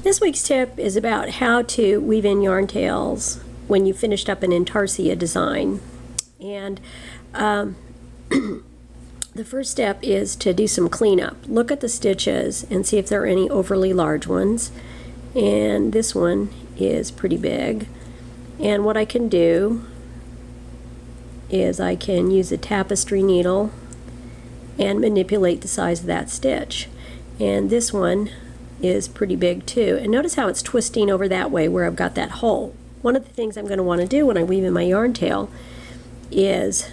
This week's tip is about how to weave in yarn tails when you finished up an Intarsia design. And the first step is to do some cleanup. Look at the stitches and see if there are any overly large ones. And this one is pretty big. And what I can do is I can use a tapestry needle and manipulate the size of that stitch. And this one is pretty big too. And notice how it's twisting over that way where I've got that hole. One of the things I'm going to want to do when I weave in my yarn tail is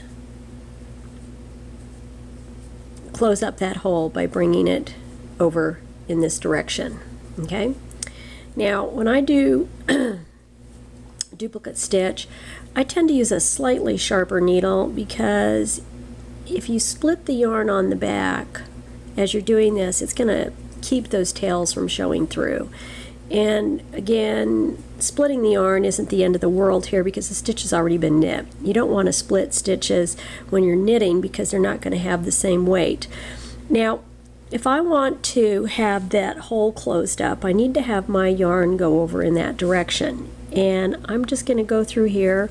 close up that hole by bringing it over in this direction. Okay? Now when I do duplicate stitch, I tend to use a slightly sharper needle because if you split the yarn on the back as you're doing this, it's going to keep those tails from showing through. And again, splitting the yarn isn't the end of the world here because the stitch has already been knit. You don't want to split stitches when you're knitting because they're not going to have the same weight. Now, if I want to have that hole closed up, I need to have my yarn go over in that direction. And I'm just going to go through here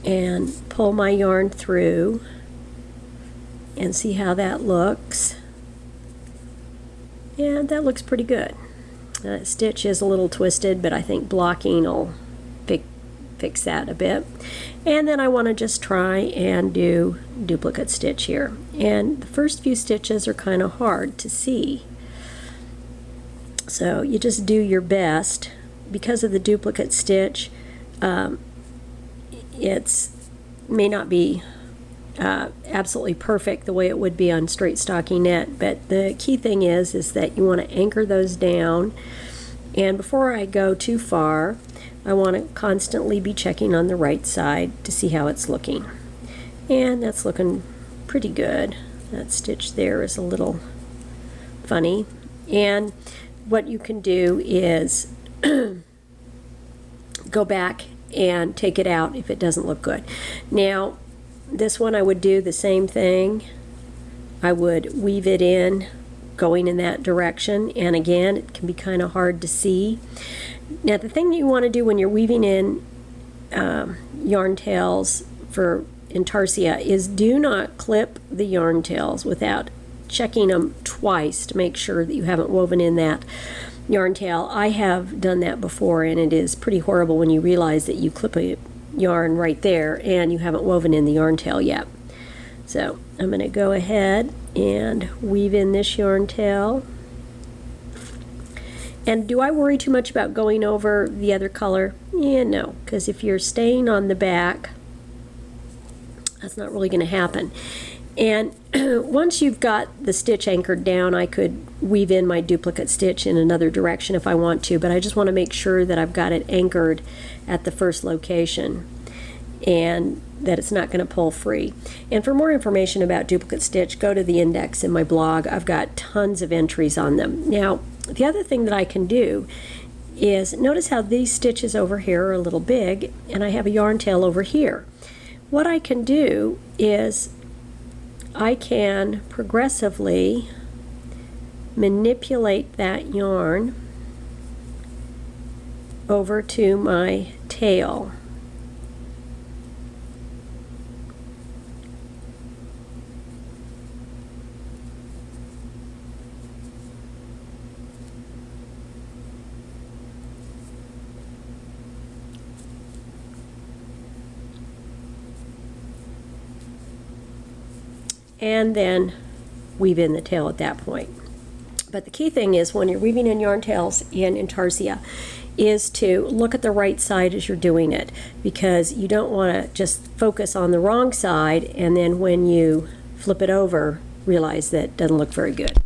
and pull my yarn through and see how that looks. And that looks pretty good. That stitch is a little twisted, but I think blocking will fix that a bit. And then I want to just try and do duplicate stitch here. And the first few stitches are kind of hard to see. So you just do your best. Because of the duplicate stitch, it may not be absolutely perfect the way it would be on straight stockinette, but the key thing is that you want to anchor those down, and before I go too far I want to constantly be checking on the right side to see how it's looking, and that's looking pretty good. That stitch there is a little funny, and what you can do is go back and take it out if it doesn't look good. Now this one I would do the same thing. I would weave it in going in that direction, and again it can be kind of hard to see. Now the thing you want to do when you're weaving in yarn tails for Intarsia is do not clip the yarn tails without checking them twice to make sure that you haven't woven in that yarn tail. I have done that before and it is pretty horrible when you realize that you clip a yarn right there and you haven't woven in the yarn tail yet. So I'm going to go ahead and weave in this yarn tail. And do I worry too much about going over the other color? Yeah, no, because if you're staying on the back, that's not really going to happen. And once you've got the stitch anchored down, I could weave in my duplicate stitch in another direction if I want to, but I just want to make sure that I've got it anchored at the first location and that it's not going to pull free. And for more information about duplicate stitch, go to the index in my blog. I've got tons of entries on them. Now, the other thing that I can do is notice how these stitches over here are a little big and I have a yarn tail over here. What I can do is I can progressively manipulate that yarn over to my tail. And then weave in the tail at that point. But the key thing is when you're weaving in yarn tails in Intarsia is to look at the right side as you're doing it, because you don't want to just focus on the wrong side and then when you flip it over realize that it doesn't look very good.